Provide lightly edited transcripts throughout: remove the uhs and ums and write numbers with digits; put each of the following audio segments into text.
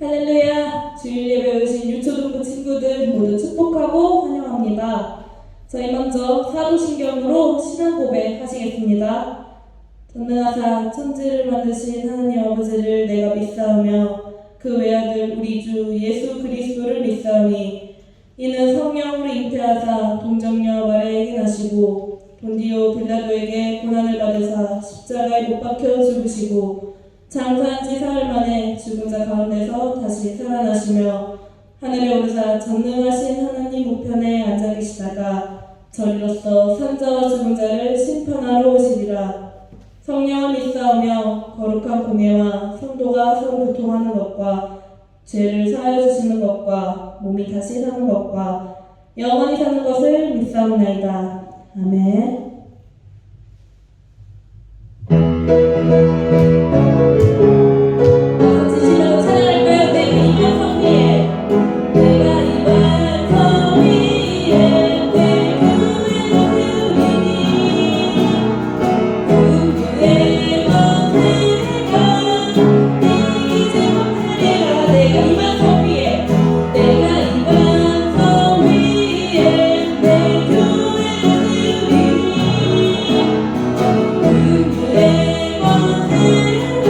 할렐루야! 주일 예배 오신 유초동부 친구들 모두 축복하고 환영합니다. 저희 먼저 사도신경으로 신앙 고백 하시겠습니다. 전능하사 천지를 만드신 하나님 아버지를 내가 믿사오며 그 외아들 우리 주 예수 그리스도를 믿사오니 이는 성령으로 잉태하사 동정녀 마리아에게 나시고 본디오 빌라도에게 고난을 받으사 십자가에 못 박혀 죽으시고 장사한 지 사흘 만에 죽은 자 가운데서 다시 살아나시며 하늘에 오르사 전능하신 하나님 우편에 앉아 계시다가 저리로서 산자와 죽은 자를 심판하러 오시리라. 성령을 믿사오며 거룩한 공예와 성도가 서로 교통하는 것과 죄를 사하여 주시는 것과 몸이 다시 사는 것과 영원히 사는 것을 믿사옵나이다. 아멘. 진심으로 찬양할까요? 내가 이만 성 위에 내가 이만 성 위에 내 교회를 세우리니 궁극의 권세가 이기지 못하리라. 내가 이만 성 위에 내가 이만 성 위에 내 교회를 세우리니 궁극의 권세가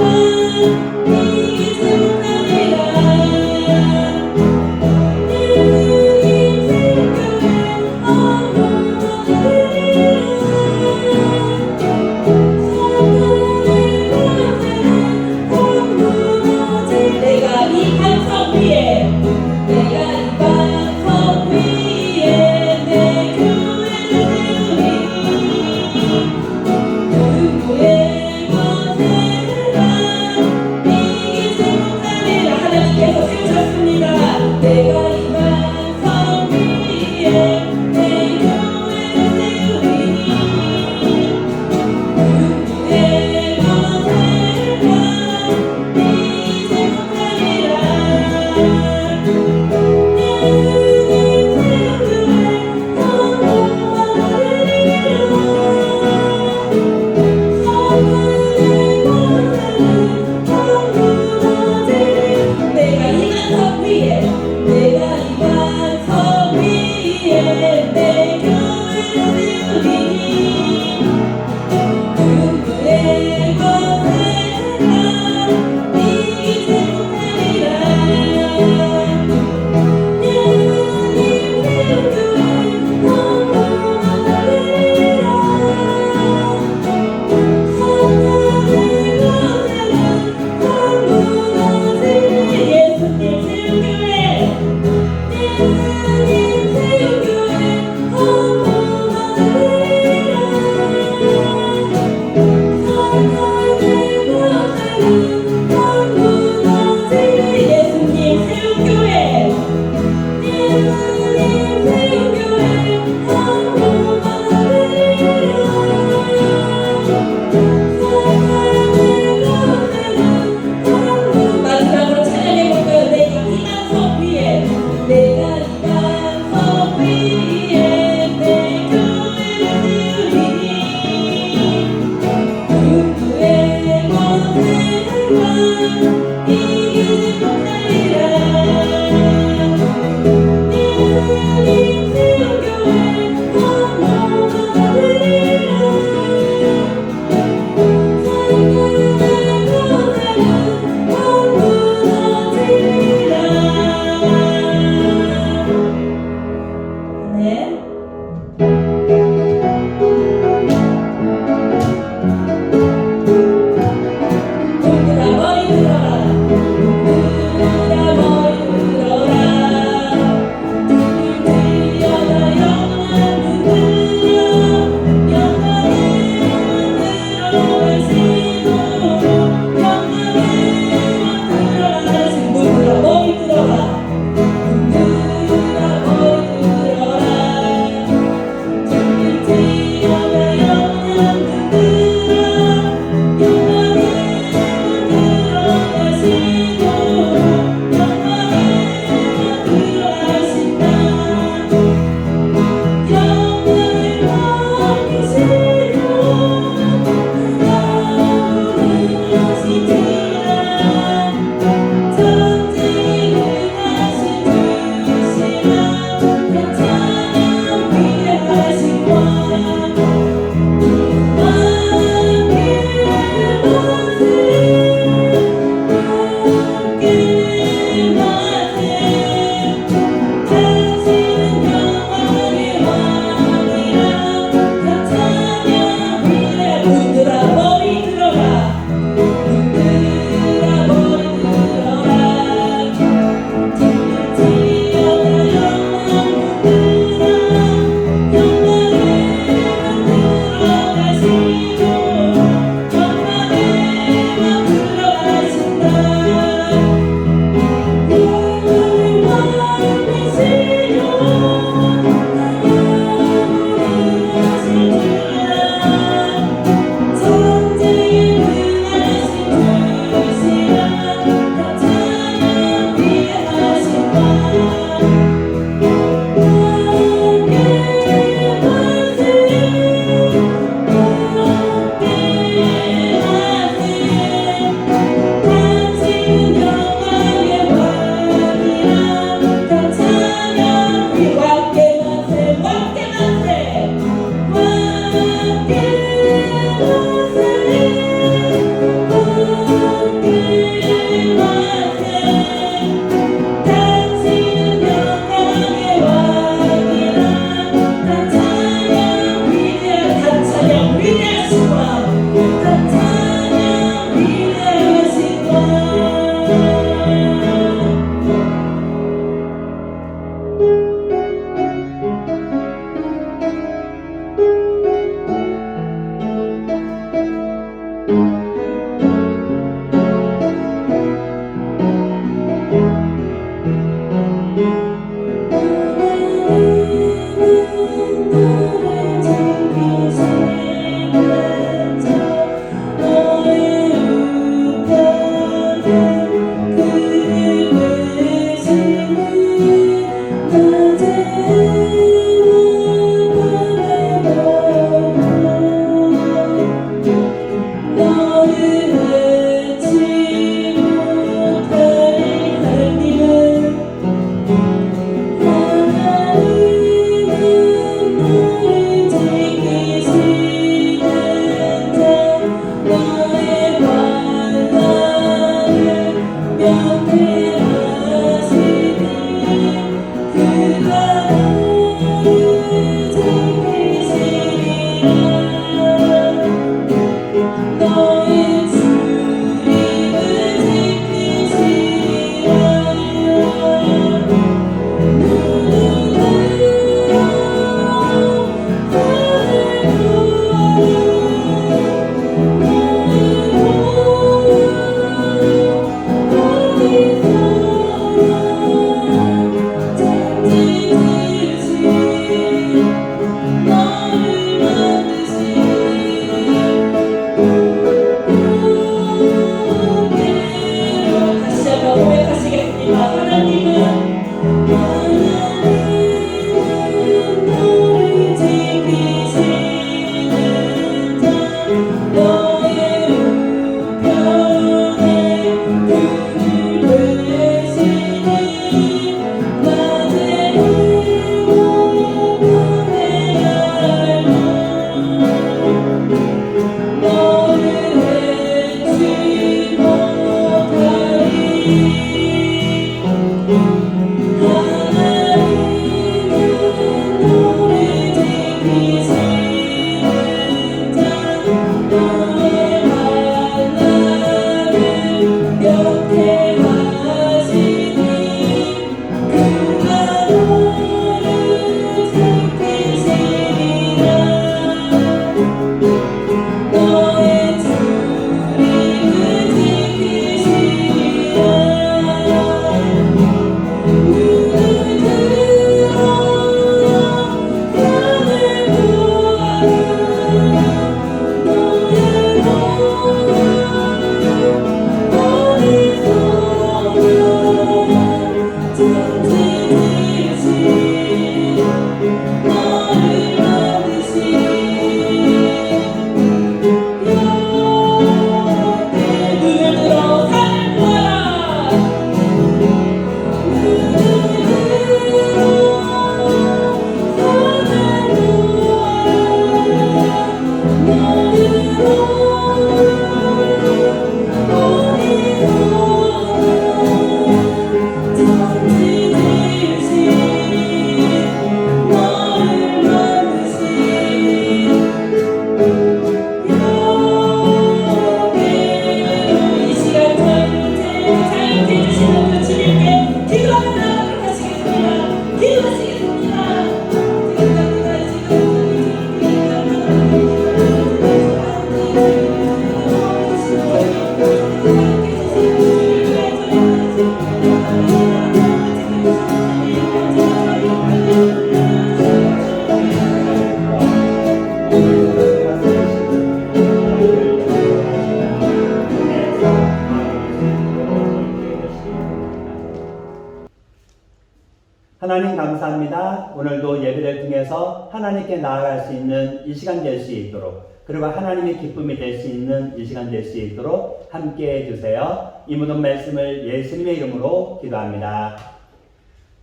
하나님 감사합니다. 오늘도 예배를 통해서 하나님께 나아갈 수 있는 이 시간 될 수 있도록, 그리고 하나님의 기쁨이 될 수 있는 이 시간 될 수 있도록 함께 해주세요. 이 모든 말씀을 예수님의 이름으로 기도합니다.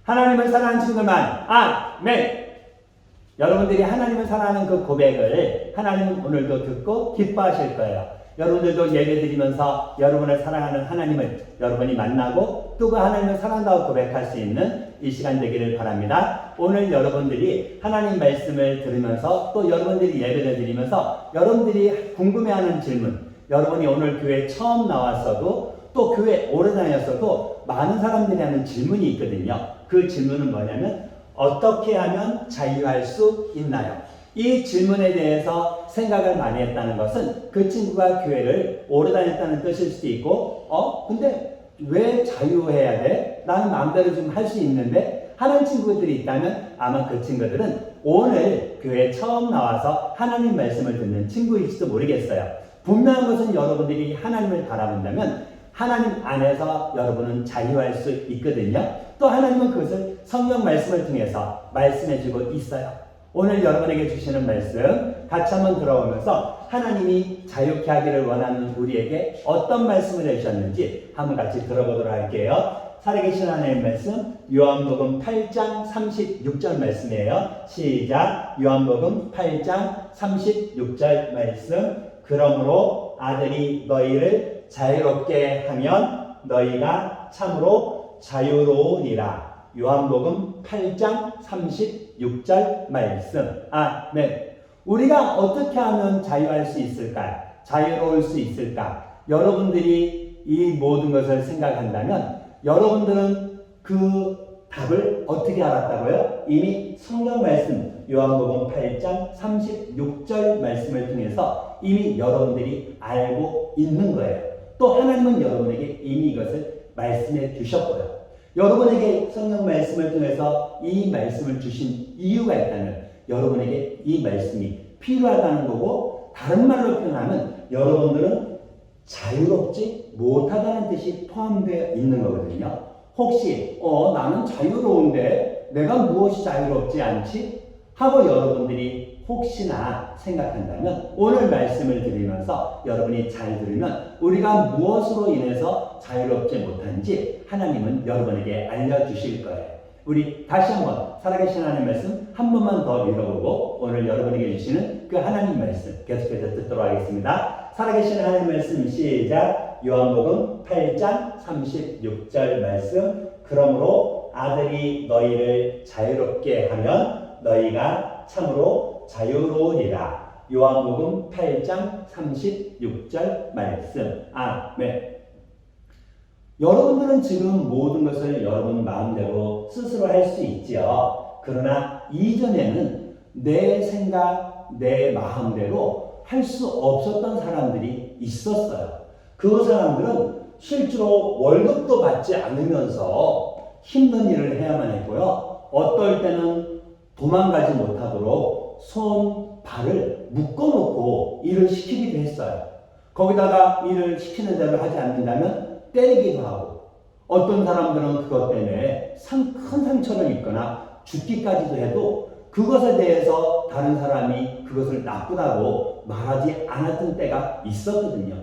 하나님을 사랑하는 친구들만 아멘. 여러분들이 하나님을 사랑하는 그 고백을 하나님은 오늘도 듣고 기뻐하실 거예요. 여러분들도 예배드리면서 여러분을 사랑하는 하나님을 여러분이 만나고 또 그 하나님을 사랑한다고 고백할 수 있는 이 시간 되기를 바랍니다. 오늘 여러분들이 하나님 말씀을 들으면서 또 여러분들이 예배를 드리면서 여러분들이 궁금해하는 질문, 여러분이 오늘 교회 처음 나왔어도 또 교회 오래 다녔어도 많은 사람들이 하는 질문이 있거든요. 그 질문은 뭐냐면 어떻게 하면 자유할 수 있나요? 이 질문에 대해서 생각을 많이 했다는 것은 그 친구가 교회를 오래 다녔다는 뜻일 수도 있고 근데 왜 자유해야 돼? 나는 마음대로 좀 할 수 있는데 하는 친구들이 있다면 아마 그 친구들은 오늘 교회에 처음 나와서 하나님 말씀을 듣는 친구일지도 모르겠어요. 분명한 것은 여러분들이 하나님을 바라본다면 하나님 안에서 여러분은 자유할 수 있거든요. 또 하나님은 그것을 성경 말씀을 통해서 말씀해주고 있어요. 오늘 여러분에게 주시는 말씀 같이 한번 들어보면서 하나님이 자유케 하기를 원하는 우리에게 어떤 말씀을 해주셨는지 한번 같이 들어보도록 할게요. 살아계신 하나님의 말씀 요한복음 8장 36절 말씀이에요. 시작. 요한복음 8장 36절 말씀. 그러므로 아들이 너희를 자유롭게 하면 너희가 참으로 자유로우니라. 요한복음 8장 36절 말씀. 아멘. 우리가 어떻게 하면 자유할 수 있을까? 자유로울 수 있을까? 여러분들이 이 모든 것을 생각한다면 여러분들은 그 답을 어떻게 알았다고요? 이미 성경 말씀 요한복음 8장 36절 말씀을 통해서 이미 여러분들이 알고 있는 거예요. 또 하나님은 여러분에게 이미 이것을 말씀해 주셨고요. 여러분에게 성경 말씀을 통해서 이 말씀을 주신 이유가 있다면 여러분에게 이 말씀이 필요하다는 거고, 다른 말로 표현하면 여러분들은 자유롭지 못하다는 뜻이 포함되어 있는 거거든요. 혹시 나는 자유로운데 내가 무엇이 자유롭지 않지? 하고 여러분들이 혹시나 생각한다면 오늘 말씀을 들으면서 여러분이 잘 들으면 우리가 무엇으로 인해서 자유롭지 못한지 하나님은 여러분에게 알려주실 거예요. 우리 다시 한번 살아계신 하나님 말씀 한 번만 더 읽어보고 오늘 여러분에게 주시는 그 하나님 말씀 계속해서 듣도록 하겠습니다. 살아계신 하나님 말씀 시작. 요한복음 8장 36절 말씀. 그러므로 아들이 너희를 자유롭게 하면 너희가 참으로 자유로우리라. 요한복음 8장 36절 말씀. 아멘. 여러분들은 지금 모든 것을 여러분 마음대로 스스로 할 수 있지요. 그러나 이전에는 내 생각, 내 마음대로 할 수 없었던 사람들이 있었어요. 그 사람들은 실제로 월급도 받지 않으면서 힘든 일을 해야만 했고요. 어떨 때는 도망가지 못하도록 손, 발을 묶어놓고 일을 시키기도 했어요. 거기다가 일을 시키는 대로 하지 않는다면 때리기도 하고, 어떤 사람들은 그것 때문에 큰 상처를 입거나 죽기까지도 해도 그것에 대해서 다른 사람이 그것을 나쁘다고 말하지 않았던 때가 있었거든요.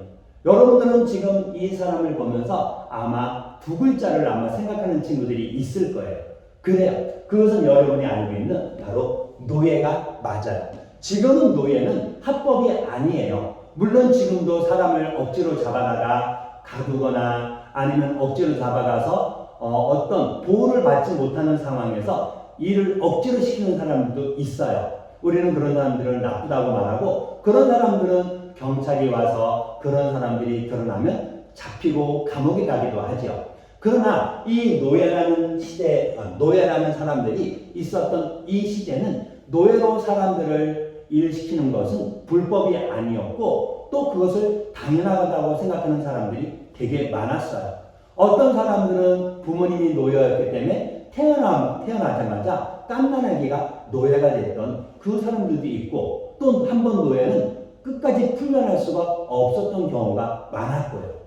여러분들은 지금 이 사람을 보면서 아마 두 글자를 아마 생각하는 친구들이 있을 거예요. 그래요. 그것은 여러분이 알고 있는 바로 노예가 맞아요. 지금은 노예는 합법이 아니에요. 물론 지금도 사람을 억지로 잡아다가 가두거나 아니면 억지로 잡아가서 어떤 보호를 받지 못하는 상황에서 일을 억지로 시키는 사람들도 있어요. 우리는 그런 사람들을 나쁘다고 말하고, 그런 사람들은 경찰이 와서 그런 사람들이 드러나면 잡히고 감옥에 가기도 하죠. 그러나 이 노예라는 시대, 노예라는 사람들이 있었던 이 시대는 노예로 사람들을 일시키는 것은 불법이 아니었고, 또 그것을 당연하다고 생각하는 사람들이 되게 많았어요. 어떤 사람들은 부모님이 노예였기 때문에 태어나자마자 갓난아기가 노예가 됐던 그 사람들도 있고, 또 한 번 노예는 끝까지 풀려날 수가 없었던 경우가 많았고요.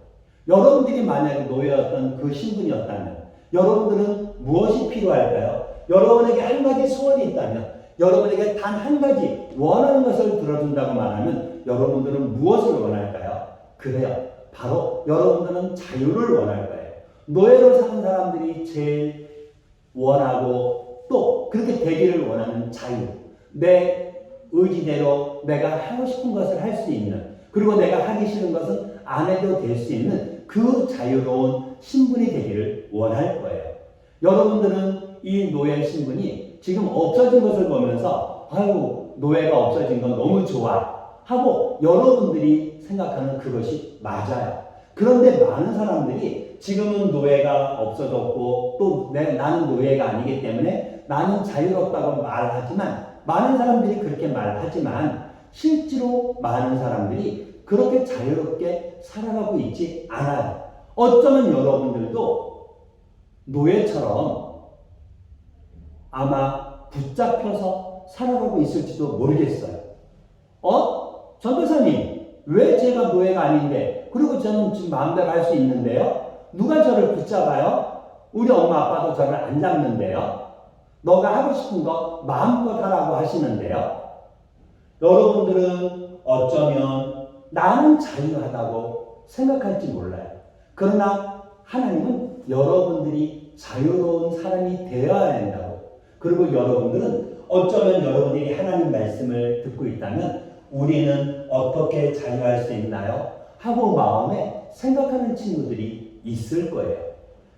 여러분들이 만약에 노예였던 그 신분이었다면 여러분들은 무엇이 필요할까요? 여러분에게 한 가지 소원이 있다면, 여러분에게 단 한 가지 원하는 것을 들어준다고 말하면 여러분들은 무엇을 원할까요? 그래요. 바로 여러분들은 자유를 원할 거예요. 노예로 사는 사람들이 제일 원하고 또 그렇게 되기를 원하는 자유. 내 의지대로 내가 하고 싶은 것을 할 수 있는, 그리고 내가 하기 싫은 것은 안 해도 될 수 있는 그 자유로운 신분이 되기를 원할 거예요. 여러분들은 이 노예 신분이 지금 없어진 것을 보면서 아유, 노예가 없어진 건 너무 좋아 하고 여러분들이 생각하는 그것이 맞아요. 그런데 많은 사람들이 지금은 노예가 없어졌고 또 나는 노예가 아니기 때문에 나는 자유롭다고 말하지만, 많은 사람들이 그렇게 말하지만 실제로 많은 사람들이 그렇게 자유롭게 살아가고 있지 않아요. 어쩌면 여러분들도 노예처럼 아마 붙잡혀서 살아가고 있을지도 모르겠어요. 전도사님, 왜 제가 노예가 아닌데, 그리고 저는 지금 마음대로 할 수 있는데요? 누가 저를 붙잡아요? 우리 엄마 아빠도 저를 안 잡는데요? 너가 하고 싶은 거 마음껏 하라고 하시는데요? 여러분들은 어쩌면 나는 자유하다고 생각할지 몰라요. 그러나 하나님은 여러분들이 자유로운 사람이 되어야 한다고. 그리고 여러분들은 어쩌면 여러분들이 하나님 말씀을 듣고 있다면 우리는 어떻게 자유할 수 있나요? 하고 마음에 생각하는 친구들이 있을 거예요.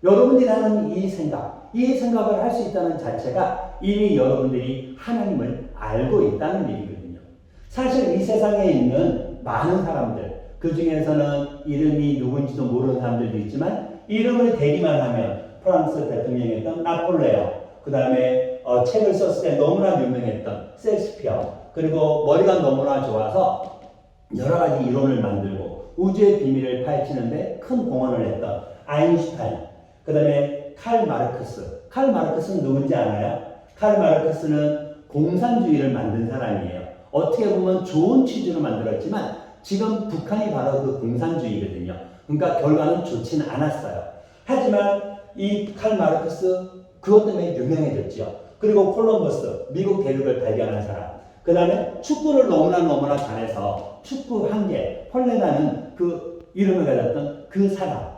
여러분들이 하는 이 생각을 할 수 있다는 자체가 이미 여러분들이 하나님을 알고 있다는 얘기거든요. 사실 이 세상에 있는 많은 사람들, 그 중에서는 이름이 누군지도 모르는 사람들도 있지만 이름을 대기만 하면 프랑스 대통령이었던 나폴레옹, 그 다음에 책을 썼을 때 너무나 유명했던 셰익스피어, 그리고 머리가 너무나 좋아서 여러 가지 이론을 만들고 우주의 비밀을 파헤치는데 큰 공헌을 했던 아인슈타인, 그 다음에 칼 마르크스는 누군지 아나요? 칼 마르크스는 공산주의를 만든 사람이에요. 어떻게 보면 좋은 취지로 만들었지만 지금 북한이 바로 그 공산주의거든요. 그러니까 결과는 좋지는 않았어요. 하지만 이 칼 마르크스 그것 때문에 유명해졌죠. 그리고 콜럼버스, 미국 대륙을 발견한 사람, 그 다음에 축구를 너무나 잘해서 축구 한계, 펄레라는 그 이름을 가졌던 그 사람.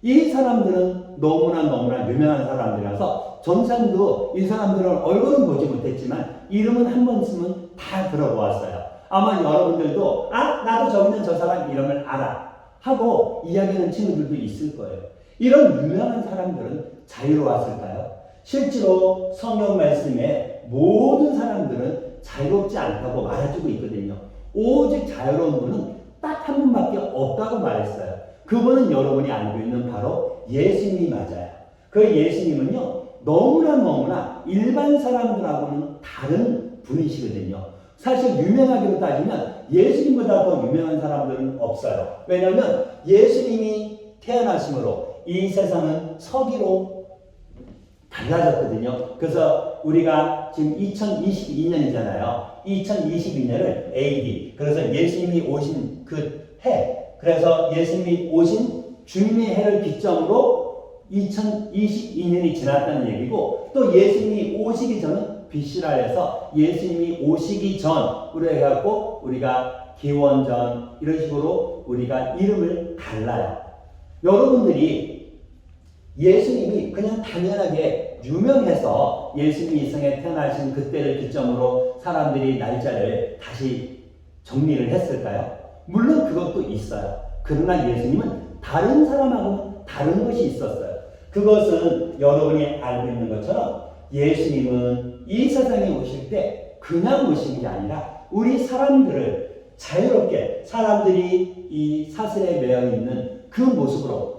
이 사람들은 너무나 유명한 사람들이라서 전생도 이 사람들은 얼굴은 보지 못했지만 이름은 한 번 쓰면 다 들어보았어요. 아마 여러분들도 나도 저기 있는 저 사람 이름을 알아 하고 이야기하는 친구들도 있을 거예요. 이런 유명한 사람들은 자유로웠을까요? 실제로 성경 말씀에 모든 사람들은 자유롭지 않다고 말해주고 있거든요. 오직 자유로운 분은 딱 한 분밖에 없다고 말했어요. 그분은 여러분이 알고 있는 바로 예수님이 맞아요. 그 예수님은요, 너무나 일반 사람들하고는 다른 분이시거든요. 사실 유명하기로 따지면 예수님보다 더 유명한 사람들은 없어요. 왜냐하면 예수님이 태어나심으로 이 세상은 서기로 달라졌거든요. 그래서 우리가 지금 2022년이잖아요. 2022년을 AD, 그래서 예수님이 오신 그 해, 그래서 예수님이 오신 주님의 해를 기점으로 2022년이 지났다는 얘기고, 또 예수님이 오시기 전은 BC라 해서 예수님이 오시기 전으로 해갖고 우리가 기원전 이런 식으로 우리가 이름을 달라요. 여러분들이 예수님이 그냥 당연하게 유명해서 예수님이 이 세상에 태어나신 그때를 기점으로 사람들이 날짜를 다시 정리를 했을까요? 물론 그것도 있어요. 그러나 예수님은 다른 사람하고는 다른 것이 있었어요. 그것은 여러분이 알고 있는 것처럼 예수님은 이 세상에 오실 때 그냥 오신 게 아니라 우리 사람들을 자유롭게, 사람들이 이 사슬에 매여 있는 그 모습으로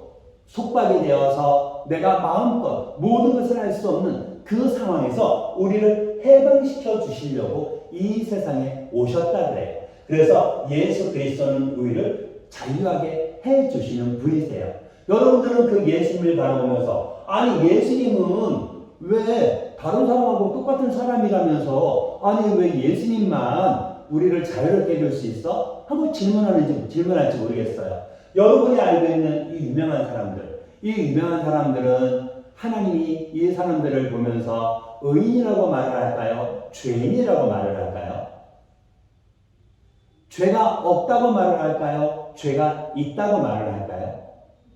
속박이 되어서 내가 마음껏 모든 것을 할 수 없는 그 상황에서 우리를 해방시켜 주시려고 이 세상에 오셨다 그래요. 그래서 예수 그리스도는 우리를 자유하게 해 주시는 분이세요. 여러분들은 그 예수님을 바라보면서 아니 예수님은 왜 다른 사람하고 똑같은 사람이라면서 아니 왜 예수님만 우리를 자유롭게 해줄 수 있어? 하고 질문할지 모르겠어요. 여러분이 알고 있는 이 유명한 사람들은 하나님이 이 사람들을 보면서 의인이라고 말을 할까요? 죄인이라고 말을 할까요? 죄가 없다고 말을 할까요? 죄가 있다고 말을 할까요?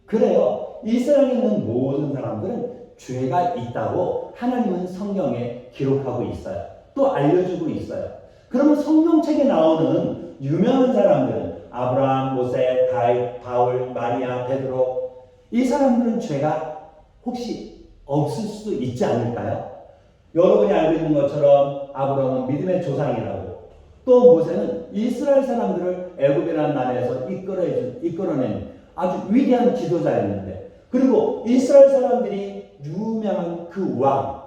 그래요. 이 세상에 있는 모든 사람들은 죄가 있다고 하나님은 성경에 기록하고 있어요. 또 알려주고 있어요. 그러면 성경책에 나오는 유명한 사람들은 아브라함, 모세, 다윗, 바울, 마리아, 베드로, 이 사람들은 죄가 혹시 없을 수도 있지 않을까요? 여러분이 알고 있는 것처럼 아브라함은 믿음의 조상이라고, 또 모세는 이스라엘 사람들을 애굽이라는 나라에서 이끌어낸 아주 위대한 지도자였는데, 그리고 이스라엘 사람들이 유명한 그 왕,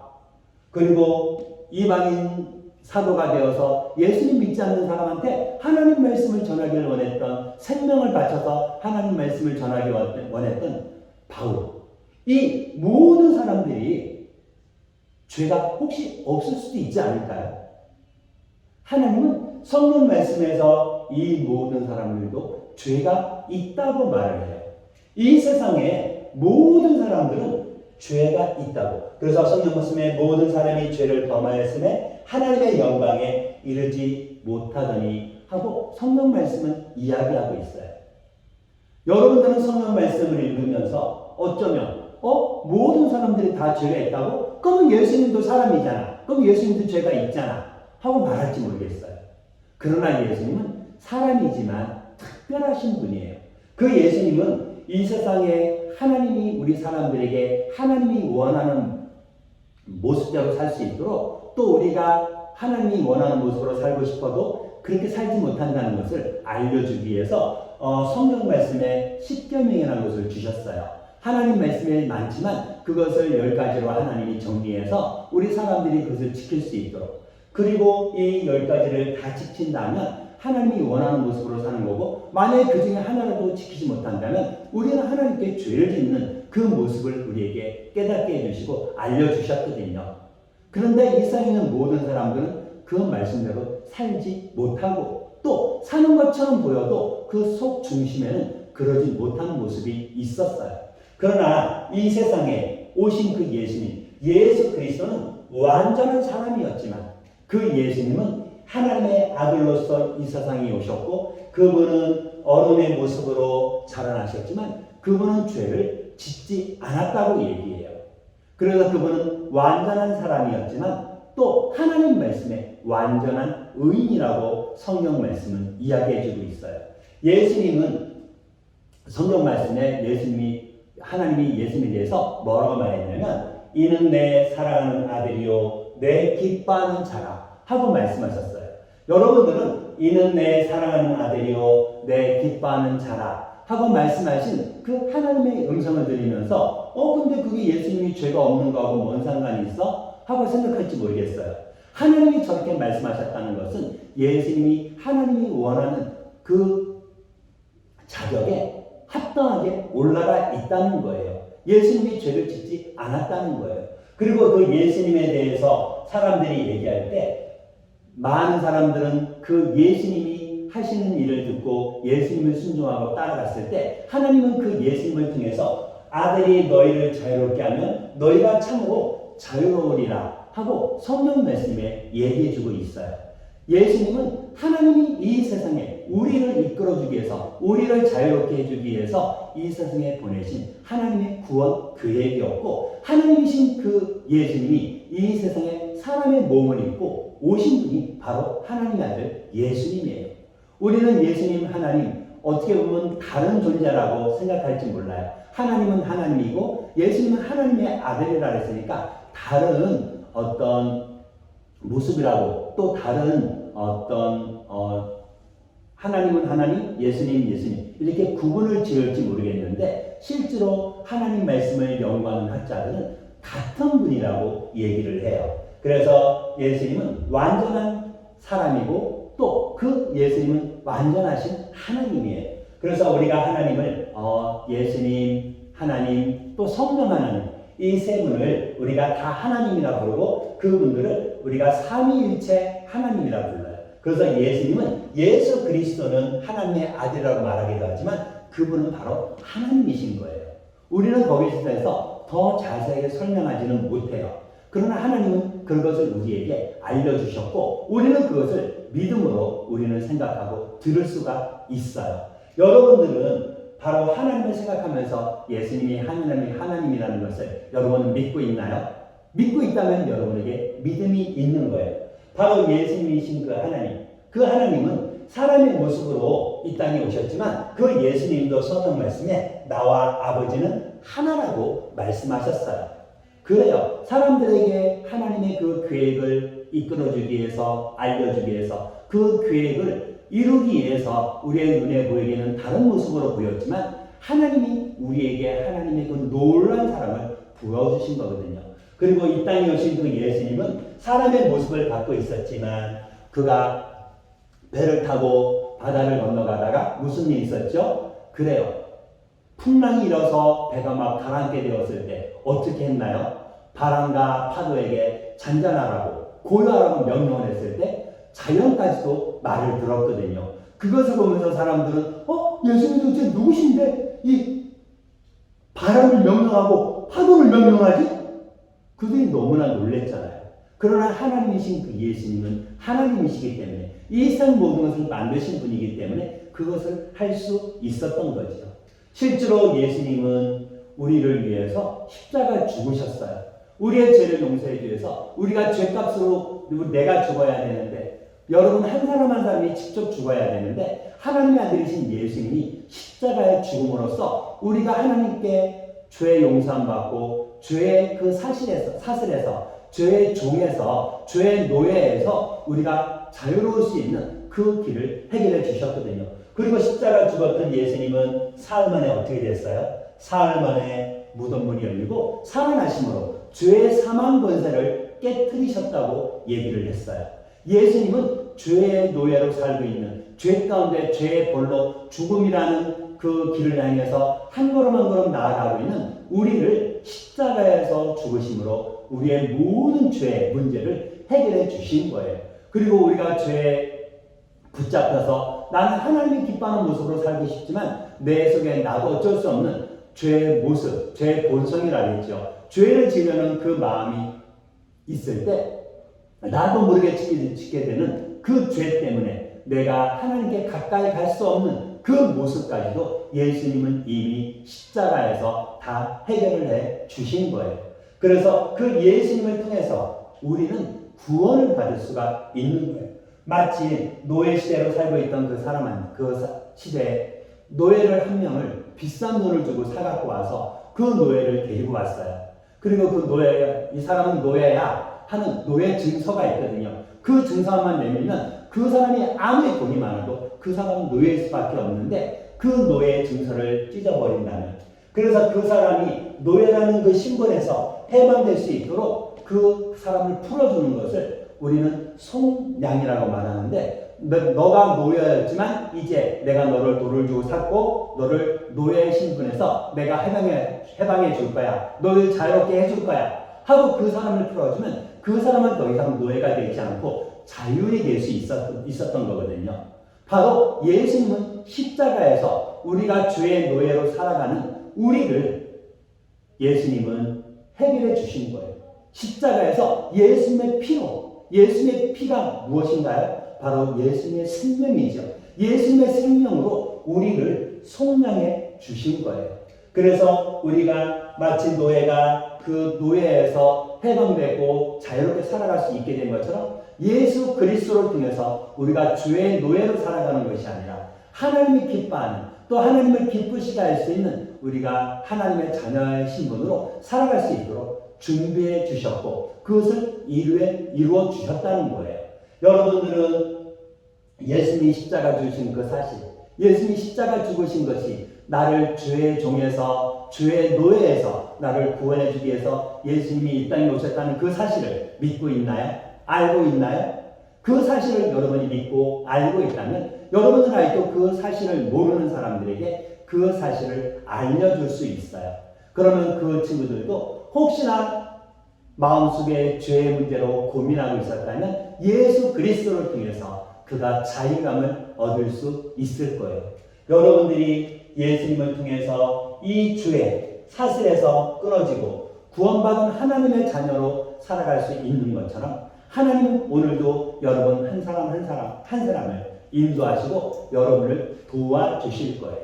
그리고 이방인 사도가 되어서 예수님 믿지 않는 사람한테 하나님 말씀을 전하기를 원했던, 생명을 바쳐서 하나님 말씀을 전하기 원했던 바울, 이 모든 사람들이 죄가 혹시 없을 수도 있지 않을까요? 하나님은 성경 말씀에서 이 모든 사람들도 죄가 있다고 말을 해요. 이 세상에 모든 사람들은 죄가 있다고. 그래서 성경 말씀에 모든 사람이 죄를 범하였음에 하나님의 영광에 이르지 못하더니 하고 성경 말씀은 이야기하고 있어요. 여러분들은 성경 말씀을 읽으면서 어쩌면 모든 사람들이 다 죄가 있다고? 그럼 예수님도 사람이잖아. 그럼 예수님도 죄가 있잖아. 하고 말할지 모르겠어요. 그러나 예수님은 사람이지만 특별하신 분이에요. 그 예수님은 이 세상에 하나님이 우리 사람들에게 하나님이 원하는 모습대로 살 수 있도록, 또 우리가 하나님이 원하는 모습으로 살고 싶어도 그렇게 살지 못한다는 것을 알려주기 위해서 성경 말씀에 10계명이라는 것을 주셨어요. 하나님 말씀이 많지만 그것을 10가지로 하나님이 정리해서 우리 사람들이 그것을 지킬 수 있도록, 그리고 이 10가지를 다 지킨다면 하나님이 원하는 모습으로 사는 거고, 만약에 그 중에 하나라도 지키지 못한다면 우리는 하나님께 죄를 짓는 그 모습을 우리에게 깨닫게 해주시고 알려주셨거든요. 그런데 이 세상에 있는 모든 사람들은 그 말씀대로 살지 못하고, 또 사는 것처럼 보여도 그 속 중심에는 그러지 못하는 모습이 있었어요. 그러나 이 세상에 오신 그 예수님, 예수 그리스도는 완전한 사람이었지만 그 예수님은 하나님의 아들로서 이 세상에 오셨고, 그분은 어른의 모습으로 자라나셨지만 그분은 죄를 짓지 않았다고 얘기해요. 그래서 그분은 완전한 사람이었지만 또 하나님 말씀에 완전한 의인이라고 성경 말씀은 이야기해주고 있어요. 예수님은 성경 말씀에 하나님이 예수님에 대해서 뭐라고 말했냐면, 이는 내 사랑하는 아들이요 내 기뻐하는 자라 하고 말씀하셨어요. 여러분들은 이는 내 사랑하는 아들이요 내 기뻐하는 자라 하고 말씀하신 그 하나님의 음성을 들으면서 근데 그게 예수님이 죄가 없는 거하고 뭔 상관이 있어? 하고 생각할지 모르겠어요. 하나님이 저렇게 말씀하셨다는 것은 예수님이 하나님이 원하는 그 자격에 합당하게 올라가 있다는 거예요. 예수님이 죄를 짓지 않았다는 거예요. 그리고 그 예수님에 대해서 사람들이 얘기할 때 많은 사람들은 그 예수님이 하시는 일을 듣고 예수님을 순종하고 따라갔을 때 하나님은 그 예수님을 통해서 아들이 너희를 자유롭게 하면 너희가 참으로 자유로우리라 하고 성경 말씀에 얘기해주고 있어요. 예수님은 하나님이 이 세상에 우리를 이끌어주기 위해서, 우리를 자유롭게 해주기 위해서 이 세상에 보내신 하나님의 구원 계획이었고, 하나님이신 그 예수님이 이 세상에 사람의 몸을 입고 오신 분이 바로 하나님의 아들 예수님이에요. 우리는 예수님 하나님 어떻게 보면 다른 존재라고 생각할지 몰라요. 하나님은 하나님이고 예수님은 하나님의 아들이라 했으니까 다른 어떤 모습이라고, 또 다른 어떤 하나님은 하나님, 예수님 이렇게 구분을 지을지 모르겠는데, 실제로 하나님 말씀을 연구하는 학자들은 같은 분이라고 얘기를 해요. 그래서 예수님은 완전한 사람이고 또 그 예수님은 완전하신 하나님이에요. 그래서 우리가 하나님을 예수님, 하나님, 또 성령 하나님, 이 세 분을 우리가 다 하나님이라 부르고 그분들을 우리가 삼위일체 하나님이라 불러요. 그래서 예수님은, 예수 그리스도는 하나님의 아들이라고 말하기도 하지만 그분은 바로 하나님이신 거예요. 우리는 거기에 대해서 더 자세하게 설명하지는 못해요. 그러나 하나님은 그것을 우리에게 알려주셨고 우리는 그것을 믿음으로 우리는 생각하고 들을 수가 있어요. 여러분들은 바로 하나님을 생각하면서 예수님이 하나님이라는 것을 여러분은 믿고 있나요? 믿고 있다면 여러분에게 믿음이 있는 거예요. 바로 예수님이신 그 하나님은 사람의 모습으로 이 땅에 오셨지만 그 예수님도 성경 말씀에 나와 아버지는 하나라고 말씀하셨어요. 그래요. 사람들에게 하나님의 그 계획을 이끌어주기 위해서, 알려주기 위해서, 그 계획을 이루기 위해서 우리의 눈에 보이기는 다른 모습으로 보였지만 하나님이 우리에게 하나님의 그 놀라운 사랑을 부어주신 거거든요. 그리고 이 땅에 오신 그 예수님은 사람의 모습을 갖고 있었지만 그가 배를 타고 바다를 건너가다가 무슨 일이 있었죠? 그래요. 풍랑이 일어서 배가 막 가라앉게 되었을 때 어떻게 했나요? 바람과 파도에게 잔잔하라고 고요하라고 명령을 했을 때 자연까지도 말을 들었거든요. 그것을 보면서 사람들은 예수님 도대체 누구신데 이 바람을 명령하고 파도를 명령하지? 그들이 너무나 놀랬잖아요. 그러나 하나님이신 그 예수님은 하나님이시기 때문에 이 세상 모든 것을 만드신 분이기 때문에 그것을 할 수 있었던 거죠. 실제로 예수님은 우리를 위해서 십자가 죽으셨어요. 우리의 죄를 용서해 주셔서 우리가 죄값으로 내가 죽어야 되는데 여러분 한 사람 한 사람이 직접 죽어야 되는데 하나님의 아들이신 예수님이 십자가에 죽음으로써 우리가 하나님께 죄 용서함 받고 죄의 그 사슬에서 죄의 종에서 죄의 노예에서 우리가 자유로울 수 있는 그 길을 해결해 주셨거든요. 그리고 십자가 죽었던 예수님은 사흘 만에 어떻게 됐어요? 사흘 만에 무덤문이 열리고 살아나심으로 죄의 사망 권세를 깨뜨리셨다고 얘기를 했어요. 예수님은 죄의 노예로 살고 있는 죄 가운데 죄의 벌로 죽음이라는 그 길을 향해서 한 걸음 한 걸음 나아가고 있는 우리를 십자가에서 죽으심으로 우리의 모든 죄의 문제를 해결해 주신 거예요. 그리고 우리가 죄에 붙잡혀서 나는 하나님이 기뻐하는 모습으로 살고 싶지만 내 속에 나도 어쩔 수 없는 죄의 모습, 죄의 본성이라고 했죠. 죄를 지으려는 그 마음이 있을 때 나도 모르게 짓게 되는 그 죄 때문에 내가 하나님께 가까이 갈 수 없는 그 모습까지도 예수님은 이미 십자가에서 다 해결을 해 주신 거예요. 그래서 그 예수님을 통해서 우리는 구원을 받을 수가 있는 거예요. 마치 노예 시대로 살고 있던 그 시대에 노예를 한 명을 비싼 돈을 주고 사갖고 와서 그 노예를 데리고 왔어요. 그리고 이 사람은 노예야 하는 노예 증서가 있거든요. 그 증서만 내밀면 그 사람이 아무리 돈이 많아도 그 사람은 노예일 수밖에 없는데 그 노예 증서를 찢어버린다면 그래서 그 사람이 노예라는 그 신분에서 해방될 수 있도록 그 사람을 풀어주는 것을 우리는 속량이라고 말하는데 너가 노예였지만 이제 내가 너를 돈을 주고 샀고 너를 노예 신분에서 내가 해방해 줄 거야. 너를 자유롭게 해줄 거야. 하고 그 사람을 풀어주면 그 사람은 더 이상 노예가 되지 않고 자유인이 될 수 있었던 거거든요. 바로 예수님은 십자가에서 우리가 죄의 노예로 살아가는 우리를 예수님은 해결해 주신 거예요. 십자가에서 예수님의 피가 무엇인가요? 바로 예수님의 생명이죠. 예수님의 생명으로 우리를 속량해 주신 거예요. 그래서 우리가 마치 노예가 그 노예에서 해방되고 자유롭게 살아갈 수 있게 된 것처럼 예수 그리스도를 통해서 우리가 주의 노예로 살아가는 것이 아니라 하나님이 기뻐하는 또 하나님을 기쁘시게 할 수 있는 우리가 하나님의 자녀의 신분으로 살아갈 수 있도록 준비해 주셨고 그것을 이루어 주셨다는 거예요. 여러분들은 예수님이 십자가 죽으신 그 사실, 예수님이 십자가 죽으신 것이 나를 죄의 종에서 죄의 노예에서 나를 구원해 주기 위해서 예수님이 이 땅에 오셨다는 그 사실을 믿고 있나요? 알고 있나요? 그 사실을 여러분이 믿고 알고 있다면 여러분은 아직도 그 사실을 모르는 사람들에게 그 사실을 알려줄 수 있어요. 그러면 그 친구들도 혹시나 마음속에 죄의 문제로 고민하고 있었다면 예수 그리스도를 통해서 그가 자유감을 얻을 수 있을 거예요. 여러분들이 예수님을 통해서 이 죄의 사슬에서 끊어지고 구원받은 하나님의 자녀로 살아갈 수 있는 것처럼 하나님은 오늘도 여러분 한 사람 한 사람을 인도하시고 여러분을 도와주실 거예요.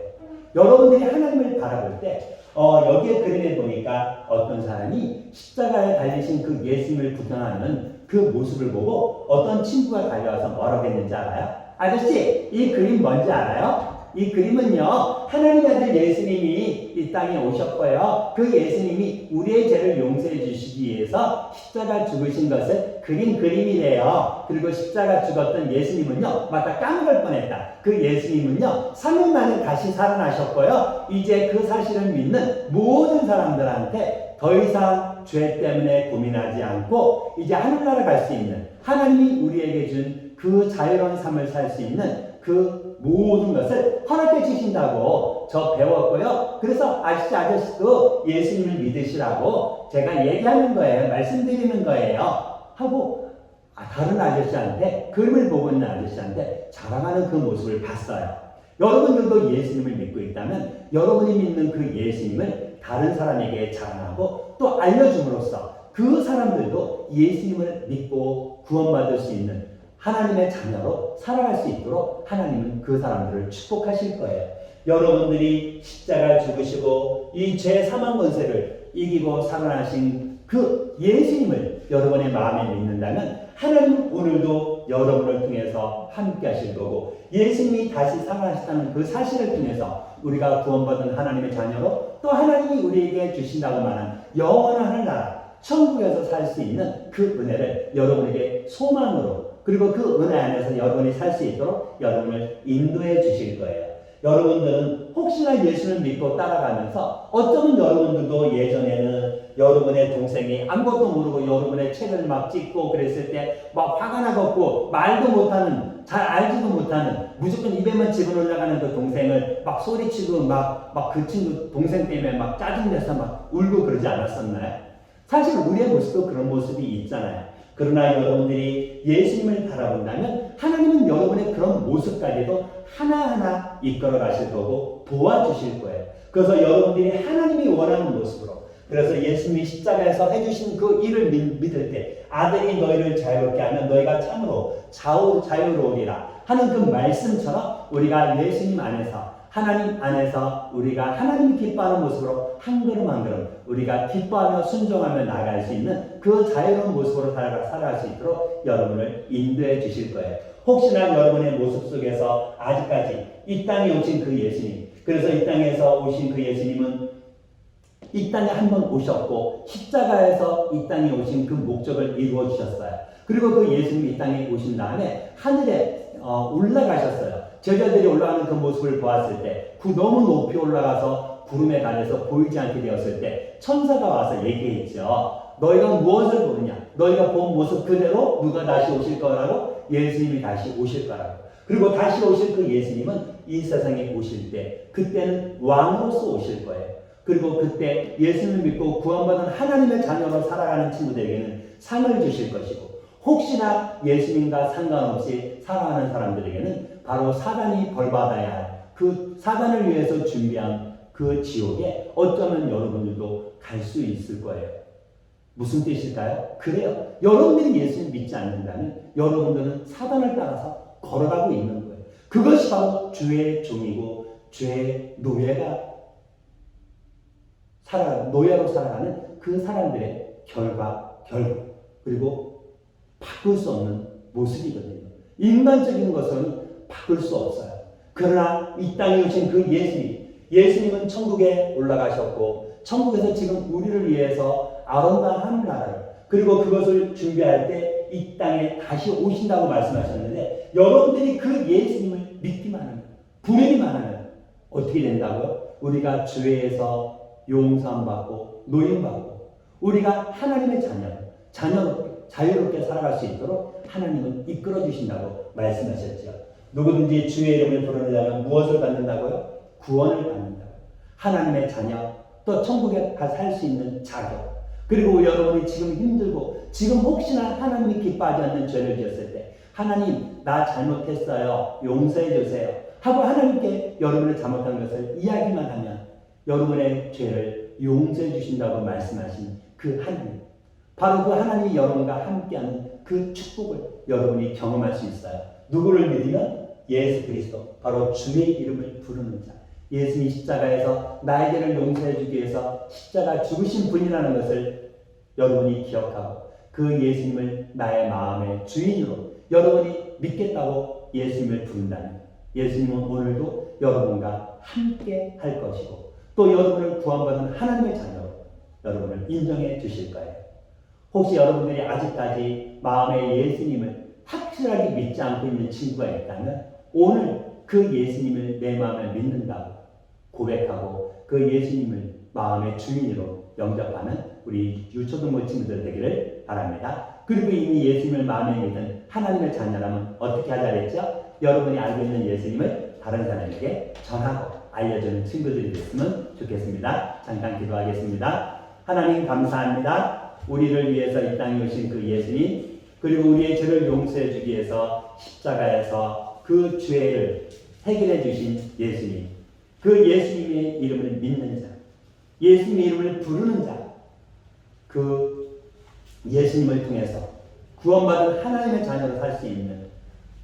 여러분들이 하나님을 바라볼 때 여기에 그림에 보니까 어떤 사람이 십자가에 달리신 그 예수님을 구경하는 그 모습을 보고 어떤 친구가 달려와서 뭐라고 했는지 알아요? 아저씨, 이 그림 뭔지 알아요? 이 그림은요, 하나님의 아들 예수님이 이 땅에 오셨고요. 그 예수님이 우리의 죄를 용서해 주시기 위해서 십자가 죽으신 것을 그린 그림이래요. 그리고 십자가 죽었던 예수님은요, 맞다, 까먹을 뻔했다. 그 예수님은요, 3일 만에 다시 살아나셨고요. 이제 그 사실을 믿는 모든 사람들한테 더 이상 죄 때문에 고민하지 않고 이제 하늘나라 갈 수 있는, 하나님이 우리에게 준 그 자유로운 삶을 살 수 있는 그 모든 것을 허락해 주신다고 저 배웠고요. 그래서 아저씨도 예수님을 믿으시라고 제가 얘기하는 거예요. 말씀드리는 거예요. 하고 다른 아저씨한테, 그림을 보고 있는 아저씨한테 자랑하는 그 모습을 봤어요. 여러분들도 예수님을 믿고 있다면 여러분이 믿는 그 예수님을 다른 사람에게 자랑하고 또 알려줌으로써 그 사람들도 예수님을 믿고 구원받을 수 있는 하나님의 자녀로 살아갈 수 있도록 하나님은 그 사람들을 축복하실 거예요. 여러분들이 십자가 죽으시고 이 죄 사망 권세를 이기고 살아나신 그 예수님을 여러분의 마음에 믿는다면 하나님은 오늘도 여러분을 통해서 함께 하실 거고, 예수님이 다시 살아나셨다는 그 사실을 통해서 우리가 구원받은 하나님의 자녀로 또 하나님이 우리에게 주신다고 말한 영원한 하늘나라 천국에서 살 수 있는 그 은혜를 여러분에게 소망으로, 그리고 그 은혜 안에서 여러분이 살 수 있도록 여러분을 인도해 주실 거예요. 여러분들은 혹시나 예수를 믿고 따라가면서 어쩌면 여러분들도 예전에는 여러분의 동생이 아무것도 모르고 여러분의 책을 막 찍고 그랬을 때 막 화가 나갖고 말도 못하는, 잘 알지도 못하는, 무조건 입에만 집어넣으려고 그 동생을 막 소리치고 막 그 친구 동생 때문에 막 짜증내서 막 울고 그러지 않았었나요? 사실 우리의 모습도 그런 모습이 있잖아요. 그러나 여러분들이 예수님을 바라본다면 하나님은 여러분의 그런 모습까지도 하나하나 이끌어 가실 거고 도와주실 거예요. 그래서 여러분들이 하나님이 원하는 모습으로, 그래서 예수님이 십자가에서 해주신 그 일을 믿을 때 아들이 너희를 자유롭게 하면 너희가 참으로 자유로우리라 하는 그 말씀처럼 우리가 예수님 안에서, 하나님 안에서 우리가 하나님이 기뻐하는 모습으로 한 걸음 한 걸음 우리가 기뻐하며 순종하며 나아갈 수 있는 그 자유로운 모습으로 살아갈 수 있도록 여러분을 인도해 주실 거예요. 혹시나 여러분의 모습 속에서 아직까지 이 땅에 오신 그 예수님, 그래서 이 땅에서 오신 그 예수님은 이 땅에 한 번 오셨고 십자가에서 이 땅에 오신 그 목적을 이루어 주셨어요. 그리고 그 예수님이 이 땅에 오신 다음에 하늘에 올라가셨어요. 제자들이 올라가는 그 모습을 보았을 때, 너무 높이 올라가서 구름에 가려서 보이지 않게 되었을 때 천사가 와서 얘기했죠. 너희가 무엇을 보느냐? 너희가 본 모습 그대로 누가 다시 오실 거라고? 예수님이 다시 오실 거라고. 그리고 다시 오실 그 예수님은 이 세상에 오실 때 그때는 왕으로서 오실 거예요. 그리고 그때 예수님을 믿고 구원받은 하나님의 자녀로 살아가는 친구들에게는 상을 주실 것이고, 혹시나 예수님과 상관없이 살아가는 사람들에게는 바로 사단이 벌받아야 할 그 사단을 위해서 준비한 그 지옥에 어쩌면 여러분들도 갈 수 있을 거예요. 무슨 뜻일까요? 그래요. 여러분들이 예수님 믿지 않는다면 여러분들은 사단을 따라서 걸어가고 있는 거예요. 그것이 바로 주의 종이고 주의 노예로 살아가는 그 사람들의 결국, 그리고 바꿀 수 없는 모습이거든요. 인간적인 것은 바꿀 수 없어요. 그러나 이 땅에 오신 그 예수님은 천국에 올라가셨고 천국에서 지금 우리를 위해서 아름다운 하늘나라를, 그리고 그것을 준비할 때 이 땅에 다시 오신다고 말씀하셨는데, 여러분들이 그 예수님을 믿기만 하면, 부르기만 하면 어떻게 된다고요? 우리가 죄에서 용서받고 노임받고 우리가 하나님의 자유롭게 살아갈 수 있도록 하나님은 이끌어 주신다고 말씀하셨죠. 누구든지 주의 이름을 부르는 무엇을 받는다고요? 구원을 받는다고요. 하나님의 자녀, 또 천국에 살 수 있는 자격. 그리고 여러분이 지금 힘들고 지금 혹시나 하나님이 기뻐하지 않는 죄를 지었을 때, 하나님 나 잘못했어요, 용서해 주세요 하고 하나님께 여러분의 잘못한 것을 이야기만 하면 여러분의 죄를 용서해 주신다고 말씀하신 그 하나님, 바로 그 하나님이 여러분과 함께하는 그 축복을 여러분이 경험할 수 있어요. 누구를 믿으면 예수 그리스도, 바로 주의 이름을 부르는 자. 예수님이 십자가에서 나의 죄를 용서해 주기 위해서 십자가 죽으신 분이라는 것을 여러분이 기억하고 그 예수님을 나의 마음의 주인으로 여러분이 믿겠다고 예수님을 부른다면 예수님은 오늘도 여러분과 함께 할 것이고 또 여러분을 구원받은 하나님의 자녀로 여러분을 인정해 주실 거예요. 혹시 여러분들이 아직까지 마음에 예수님을 확실하게 믿지 않고 있는 친구가 있다면 오늘 그 예수님을 내 마음에 믿는다고 고백하고 그 예수님을 마음의 주인으로 영접하는 우리 유초등부 친구들 되기를 바랍니다. 그리고 이미 예수님을 마음에 믿은 하나님의 자녀라면 어떻게 하자 그랬죠? 여러분이 알고 있는 예수님을 다른 사람에게 전하고 알려주는 친구들이 됐으면 좋겠습니다. 잠깐 기도하겠습니다. 하나님 감사합니다. 우리를 위해서 이 땅에 오신 그 예수님, 그리고 우리의 죄를 용서해 주기 위해서 십자가에서 그 죄를 해결해 주신 예수님, 그 예수님의 이름을 믿는 자, 예수님의 이름을 부르는 자, 그 예수님을 통해서 구원받은 하나님의 자녀로 살 수 있는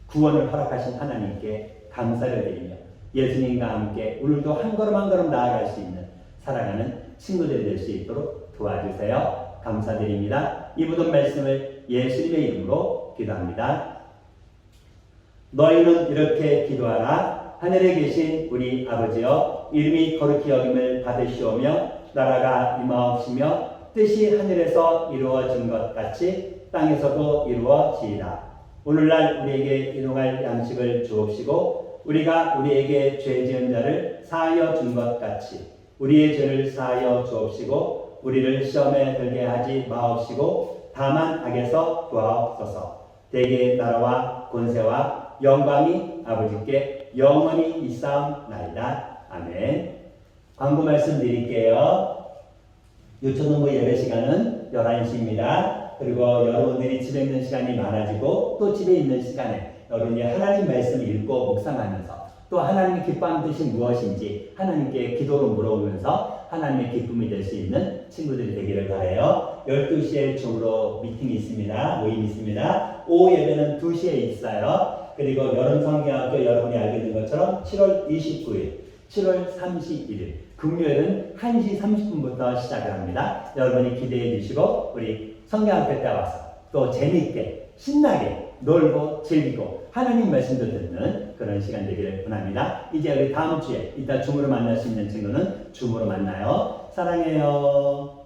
구원을 허락하신 하나님께 감사를 드리며 예수님과 함께 오늘도 한 걸음 한 걸음 나아갈 수 있는 살아가는 친구들이 될 수 있도록 도와주세요. 감사드립니다. 이 모든 말씀을 예수님의 이름으로 기도합니다. 너희는 이렇게 기도하라. 하늘에 계신 우리 아버지여, 이름이 거룩히 여김을 받으시오며 나라가 임하옵시며 뜻이 하늘에서 이루어진 것 같이 땅에서도 이루어지이다. 오늘날 우리에게 일용할 양식을 주옵시고 우리가 우리에게 죄 지은 자를 사하여 준 것 같이 우리의 죄를 사하여 주옵시고 우리를 시험에 들게 하지 마옵시고 다만 악에서 구하옵소서. 대개의 나라와 권세와 영광이 아버지께 영원히 있사옵나이다. 아멘. 광고 말씀 드릴게요. 유초등부 예배 시간은 11시입니다. 그리고 여러분들이 집에 있는 시간이 많아지고 또 집에 있는 시간에 여러분이 하나님 말씀을 읽고 묵상하면서 또 하나님이 기뻐하는 뜻이 무엇인지 하나님께 기도로 물어보면서 하나님의 기쁨이 될 수 있는 친구들이 되기를 바라요. 12시에 중으로 미팅이 있습니다. 모임이 있습니다. 오후 예배는 2시에 있어요. 그리고 여름성경학교 여러분이 알게 된 것처럼 7월 29일, 7월 31일 금요일은 1시 30분부터 시작을 합니다. 여러분이 기대해 주시고 우리 성경학교 때 와서 또 재미있게 신나게 놀고 즐기고 하나님 말씀도 듣는 그런 시간 되기를 원합니다. 이제 우리 다음 주에 이따 줌으로 만날 수 있는 친구는 줌으로 만나요. 사랑해요.